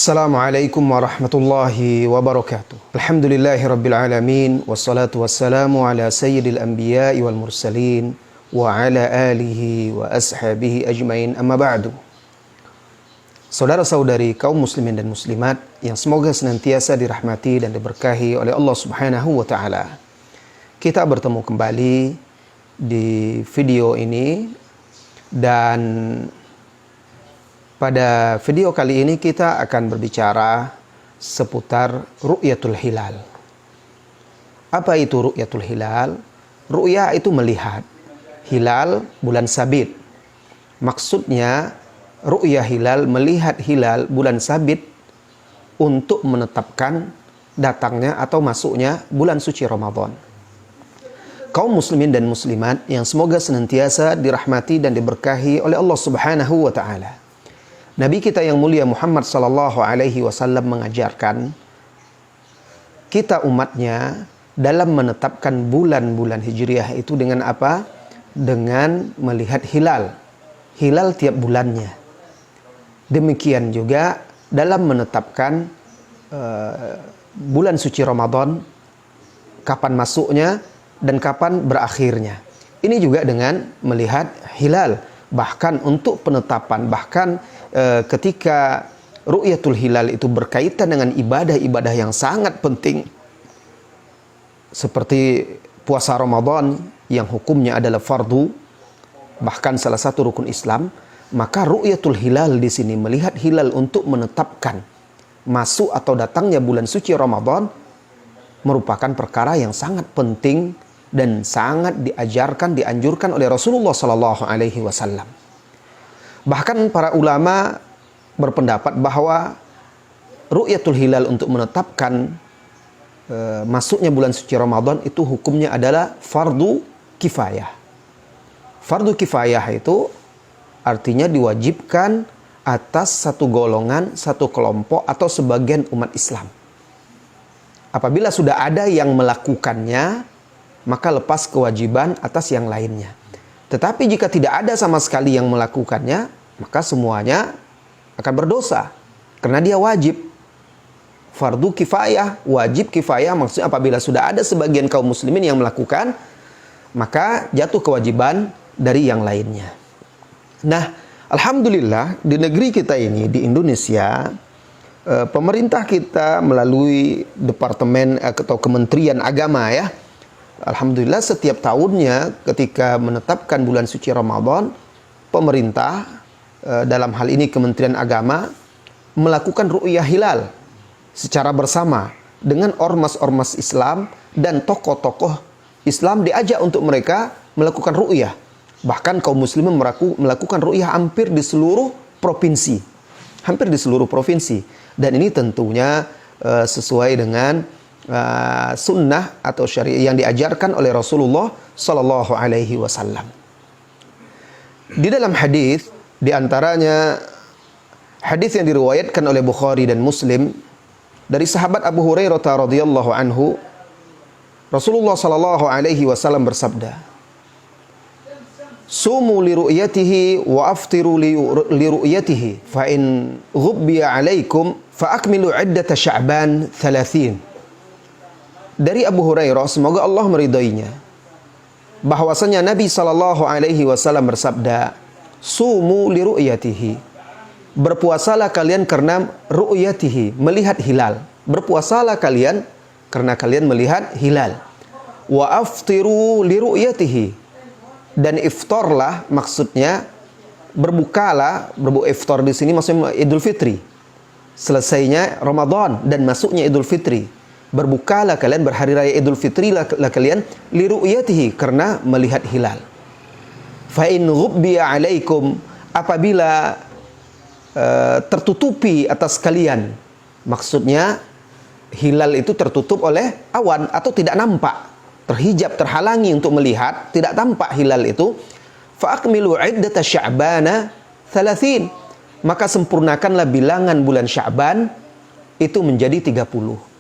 Assalamualaikum warahmatullahi wabarakatuh. Alhamdulillahi rabbil alamin. Wassalatu wassalamu ala sayyidil anbiya'i wal mursalin wa ala alihi wa ashabihi ajmain, amma ba'du. Saudara-saudari kaum muslimin dan muslimat yang semoga senantiasa dirahmati dan diberkahi oleh Allah Subhanahu wa ta'ala. Kita bertemu kembali di video ini, dan pada video kali ini kita akan berbicara seputar ru'yatul hilal. Apa itu ru'yatul hilal? Ru'ya itu melihat, hilal bulan sabit. Maksudnya ru'ya hilal, melihat hilal bulan sabit untuk menetapkan datangnya atau masuknya bulan suci Ramadan. Kaum muslimin dan muslimat yang semoga senantiasa dirahmati dan diberkahi oleh Allah Subhanahu wa ta'ala. Nabi kita yang mulia Muhammad sallallahu alaihi wasallam mengajarkan kita umatnya dalam menetapkan bulan-bulan Hijriah itu dengan apa? Dengan melihat hilal. Hilal tiap bulannya. Demikian juga dalam menetapkan bulan suci Ramadan, kapan masuknya dan kapan berakhirnya. Ini juga dengan melihat hilal. Bahkan untuk penetapan, bahkan ketika ru'yatul hilal itu berkaitan dengan ibadah-ibadah yang sangat penting, seperti puasa Ramadan yang hukumnya adalah fardu, bahkan salah satu rukun Islam, maka ru'yatul hilal di sini, melihat hilal untuk menetapkan masuk atau datangnya bulan suci Ramadan, merupakan perkara yang sangat penting dan sangat dianjurkan oleh Rasulullah Sallallahu Alaihi Wasallam. Bahkan para ulama berpendapat bahwa ru'yatul hilal untuk menetapkan masuknya bulan suci Ramadan itu hukumnya adalah fardu kifayah. Fardu kifayah itu artinya diwajibkan atas satu golongan, satu kelompok atau sebagian umat Islam. Apabila sudah ada yang melakukannya, maka lepas kewajiban atas yang lainnya. Tetapi jika tidak ada sama sekali yang melakukannya, maka semuanya akan berdosa. Karena dia wajib. Fardu kifayah, wajib kifayah, maksudnya apabila sudah ada sebagian kaum muslimin yang melakukan, maka jatuh kewajiban dari yang lainnya. Nah, alhamdulillah di negeri kita ini, di Indonesia, pemerintah kita melalui Departemen atau Kementerian Agama ya, alhamdulillah setiap tahunnya ketika menetapkan bulan suci Ramadan, pemerintah dalam hal ini Kementerian Agama melakukan ru'yah hilal secara bersama dengan ormas-ormas Islam dan tokoh-tokoh Islam, diajak untuk mereka melakukan ru'yah. Bahkan kaum muslimin melakukan ru'yah hampir di seluruh provinsi. Hampir di seluruh provinsi. Dan ini tentunya sesuai dengan sunnah atau syariat yang diajarkan oleh Rasulullah Sallallahu Alaihi Wasallam. Di dalam hadis, di antaranya hadis yang diriwayatkan oleh Bukhari dan Muslim dari sahabat Abu Hurairah radhiyallahu anhu, Rasulullah Sallallahu Alaihi Wasallam bersabda, "Sumu li ru'yatihi wa aftiru li ru'yatihi, fa in ghubbiya 'alaikum fa akmilu 'iddata Sya'ban 30." Dari Abu Hurairah, semoga Allah meridainya, bahwasanya Nabi Sallallahu Alaihi Wasallam bersabda, "Sumu li ru'yatihi." Berpuasalah kalian karena ru'yatihi, melihat hilal. Berpuasalah kalian karena kalian melihat hilal. Wa aftiru li ru'yatihi. Dan iftarlah, maksudnya berbukalah, iftar di sini maksudnya Idul Fitri. Selesainya Ramadan dan masuknya Idul Fitri. Berbukalah kalian, berhari raya Idul Fitri lah kalian li ru'yatihi, karena melihat hilal. Fa in ghubbiya 'alaikum, apabila tertutupi atas kalian, maksudnya hilal itu tertutup oleh awan atau tidak nampak, terhijab, terhalangi untuk melihat, tidak tampak hilal itu, fa akmilu 'iddata Sya'bana 30, maka sempurnakanlah bilangan bulan Sya'ban itu menjadi 30.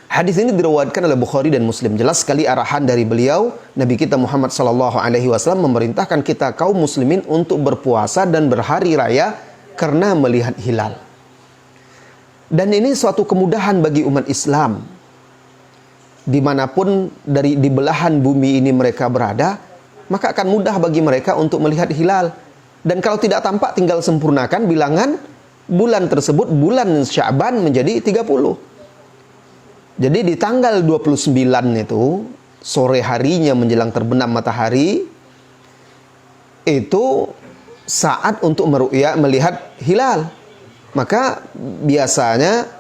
Hadis ini diriwayatkan oleh Bukhari dan Muslim. Jelas sekali arahan dari beliau, Nabi kita Muhammad sallallahu alaihi wasallam memerintahkan kita kaum muslimin untuk berpuasa dan berhari raya karena melihat hilal. Dan ini suatu kemudahan bagi umat Islam. Dimanapun di belahan bumi ini mereka berada, maka akan mudah bagi mereka untuk melihat hilal. Dan kalau tidak tampak, tinggal sempurnakan bilangan bulan tersebut, bulan Sya'ban menjadi 30. Jadi di tanggal 29 itu, sore harinya menjelang terbenam matahari, itu saat untuk melihat hilal. Maka biasanya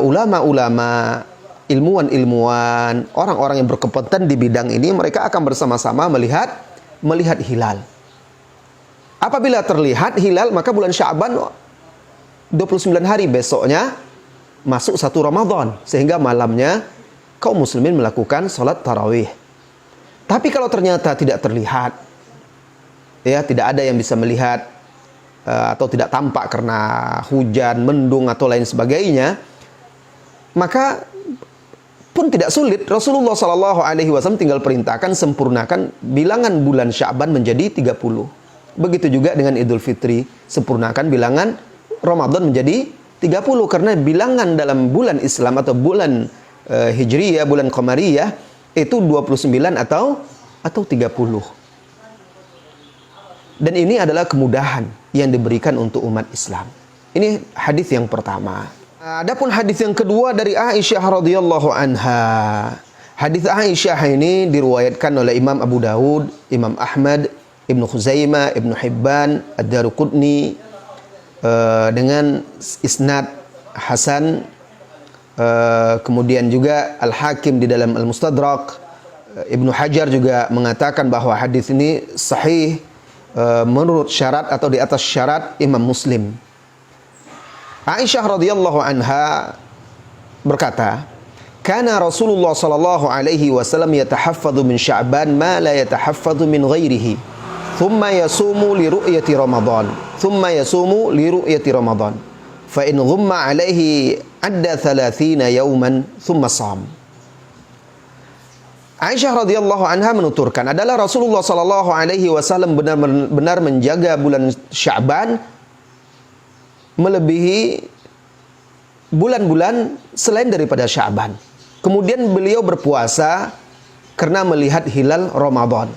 ulama-ulama, ilmuwan-ilmuwan, orang-orang yang berkompeten di bidang ini, mereka akan bersama-sama melihat hilal. Apabila terlihat hilal, maka bulan Sya'ban 29 hari, besoknya masuk 1 Ramadan, sehingga malamnya kaum muslimin melakukan sholat tarawih. Tapi kalau ternyata tidak terlihat, ya, tidak ada yang bisa melihat, atau tidak tampak karena hujan, mendung atau lain sebagainya, maka pun tidak sulit. Rasulullah SAW tinggal perintahkan, sempurnakan bilangan bulan Sya'ban menjadi 30. Begitu juga dengan Idul Fitri, sempurnakan bilangan Ramadan menjadi 30, karena bilangan dalam bulan Islam atau bulan Hijriyah, bulan Qamariyah itu 29 atau 30. Dan ini adalah kemudahan yang diberikan untuk umat Islam. Ini hadis yang pertama. Adapun hadis yang kedua dari Aisyah radhiyallahu anha. Hadis Aisyah ini diriwayatkan oleh Imam Abu Dawud, Imam Ahmad, Ibnu Khuzaimah, Ibnu Hibban, Ad-Daruqutni dengan isnad hasan. Kemudian juga Al-Hakim di dalam Al-Mustadrak. Ibnu Hajar juga mengatakan bahwa hadis ini sahih menurut syarat atau di atas syarat Imam Muslim. Aisyah radhiyallahu anha berkata, "Kana Rasulullah sallallahu alaihi wasallam yatahaffadhu min Sya'ban ma la yatahaffadhu min ghairihi. Thumma yasumu li ru'yati Ramadan. Thumma yasumu li ru'yati Ramadan. Fa in ghumma alaihi adda 30 yawman thumma sham." Aisyah radhiyallahu anha menuturkan, adalah Rasulullah sallallahu alaihi wasallam benar-benar menjaga bulan Sya'ban melebihi bulan-bulan selain daripada Sya'ban. Kemudian beliau berpuasa karena melihat hilal Ramadan.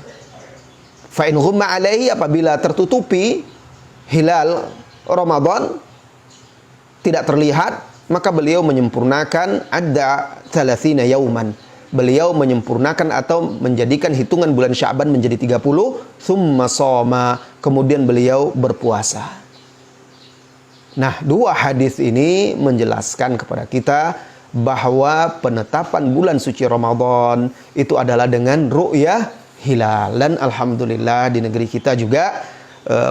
Fa in ghumma alaihi, apabila tertutupi hilal Ramadan tidak terlihat, maka beliau menyempurnakan adda 30 yauman. Beliau menyempurnakan atau menjadikan hitungan bulan Sya'ban menjadi 30, thumma shoma, kemudian beliau berpuasa. Nah, dua hadis ini menjelaskan kepada kita bahwa penetapan bulan suci Ramadan itu adalah dengan ru'yah hilal. Dan alhamdulillah di negeri kita juga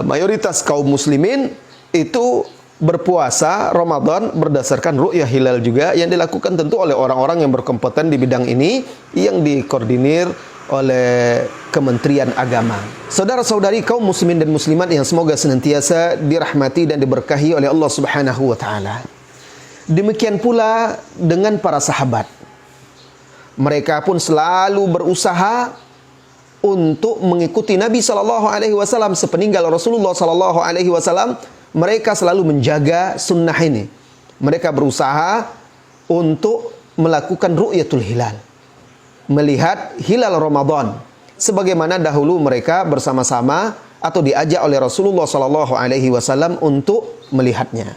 mayoritas kaum muslimin itu berpuasa Ramadan berdasarkan ru'yah hilal juga, yang dilakukan tentu oleh orang-orang yang berkompeten di bidang ini, yang dikoordinir oleh Kementerian Agama. Saudara-saudari kaum muslimin dan muslimat yang semoga senantiasa dirahmati dan diberkahi oleh Allah Subhanahu wa taala. Demikian pula dengan para sahabat. Mereka pun selalu berusaha untuk mengikuti Nabi sallallahu alaihi wasallam. Sepeninggal Rasulullah sallallahu alaihi wasallam, mereka selalu menjaga sunnah ini. Mereka berusaha untuk melakukan ru'yatul hilal, melihat hilal Ramadan, sebagaimana dahulu mereka bersama-sama atau diajak oleh Rasulullah sallallahu alaihi wasallam untuk melihatnya.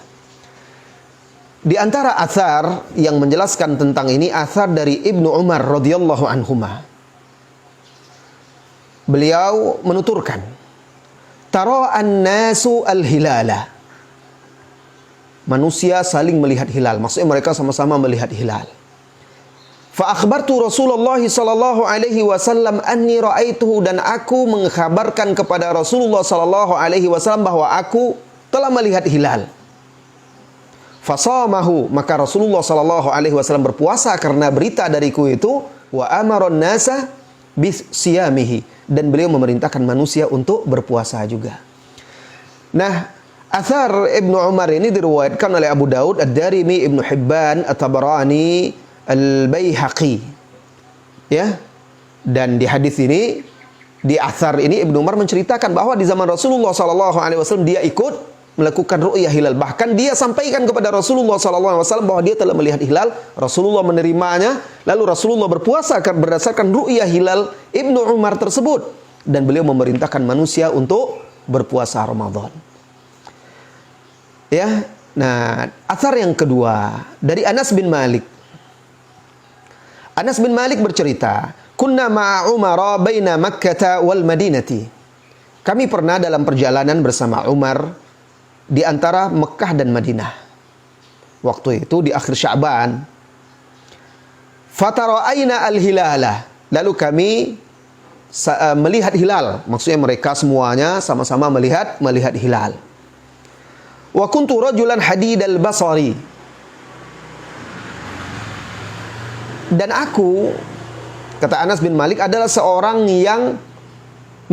Di antara athar yang menjelaskan tentang ini, athar dari Ibnu Umar radhiyallahu anhuma. Beliau menuturkan, tara an-nasu al-hilala. Manusia saling melihat hilal, maksudnya mereka sama-sama melihat hilal. Fa akhbartu Rasulullah sallallahu alaihi wasallam anni ra'aituhu, dan aku mengkhabarkan kepada Rasulullah sallallahu alaihi wasallam bahwa aku telah melihat hilal. Fasamahu, maka Rasulullah sallallahu alaihi wasallam berpuasa karena berita dariku itu, wa amaron nasa bisiyamihi, dan beliau memerintahkan manusia untuk berpuasa juga. Nah, athar Ibnu Umar ini diriwayatkan oleh Abu Daud, Ad-Darimi, Ibnu Hibban, At-Tabarani, Al-Baihaqi. Ya. Dan di hadis ini, di athar ini Ibnu Umar menceritakan bahwa di zaman Rasulullah sallallahu alaihi wasallam dia ikut melakukan ru'yah hilal. Bahkan dia sampaikan kepada Rasulullah SAW bahwa dia telah melihat hilal. Rasulullah menerimanya. Lalu Rasulullah berpuasa berdasarkan ru'yah hilal Ibnu Umar tersebut. Dan beliau memerintahkan manusia untuk berpuasa Ramadan. Ya, nah, athar yang kedua dari Anas bin Malik. Anas bin Malik bercerita, "Kunna ma'a Umar baina Makkah wal Madinati." Kami pernah dalam perjalanan bersama Umar di antara Mekah dan Madinah. Waktu itu di akhir Sya'ban. Fatara'aina al-hilala. Lalu kami melihat hilal. Maksudnya mereka semuanya sama-sama melihat hilal. Wa kuntu rajulan hadidal basari. Dan aku, kata Anas bin Malik, adalah seorang yang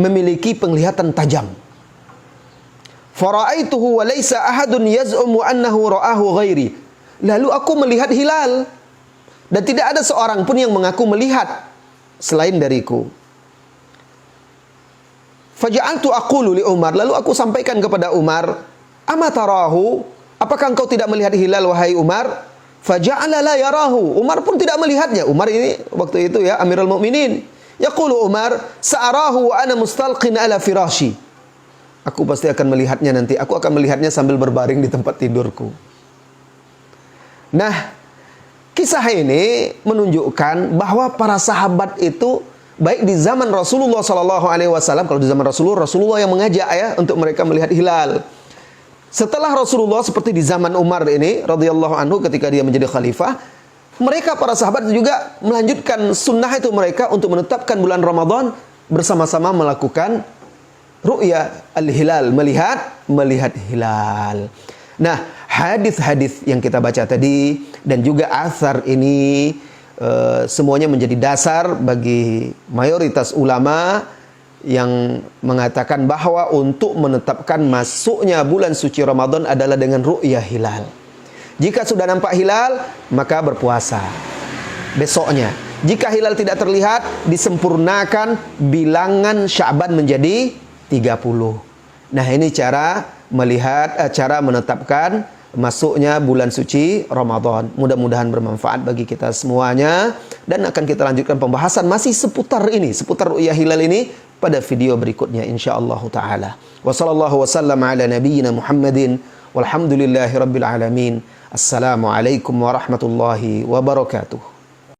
memiliki penglihatan tajam. Fara'aituhu wa laysa ahadun yaz'umu annahu ra'ahu ghairi. Lalu aku melihat hilal dan tidak ada seorang pun yang mengaku melihat selain dariku. Faja'altu aqulu li Umar, lalu aku sampaikan kepada Umar, "Ama tarahu? Apakah engkau tidak melihat hilal wahai Umar?" Faja'ala la yarahu. Umar pun tidak melihatnya. Umar ini waktu itu ya Amirul Mukminin. Yaqulu Umar, "Sa'arahu wa ana mustalqin ala firashi." Aku pasti akan melihatnya nanti. Aku akan melihatnya sambil berbaring di tempat tidurku. Nah, kisah ini menunjukkan bahwa para sahabat itu baik di zaman Rasulullah SAW, kalau di zaman Rasulullah yang mengajak ya untuk mereka melihat hilal. Setelah Rasulullah seperti di zaman Umar ini radhiyallahu anhu ketika dia menjadi khalifah, mereka para sahabat juga melanjutkan sunnah itu mereka untuk menetapkan bulan Ramadan bersama-sama melakukan ru'ya al-hilal, melihat hilal. Nah, hadis-hadis yang kita baca tadi dan juga athar ini semuanya menjadi dasar bagi mayoritas ulama yang mengatakan bahwa untuk menetapkan masuknya bulan suci Ramadan adalah dengan ru'yah hilal. Jika sudah nampak hilal, maka berpuasa besoknya. Jika hilal tidak terlihat, disempurnakan bilangan Sya'ban menjadi 30. Nah, ini cara melihat, cara menetapkan masuknya bulan suci Ramadan. Mudah-mudahan bermanfaat bagi kita semuanya. Dan akan kita lanjutkan pembahasan masih seputar ini, seputar ru'yah hilal ini pada video berikutnya insyaallah taala. Wa sallallahu wasallam ala nabiyyina Muhammadin walhamdulillahi rabbil alamin. Assalamualaikum warahmatullahi wabarakatuh.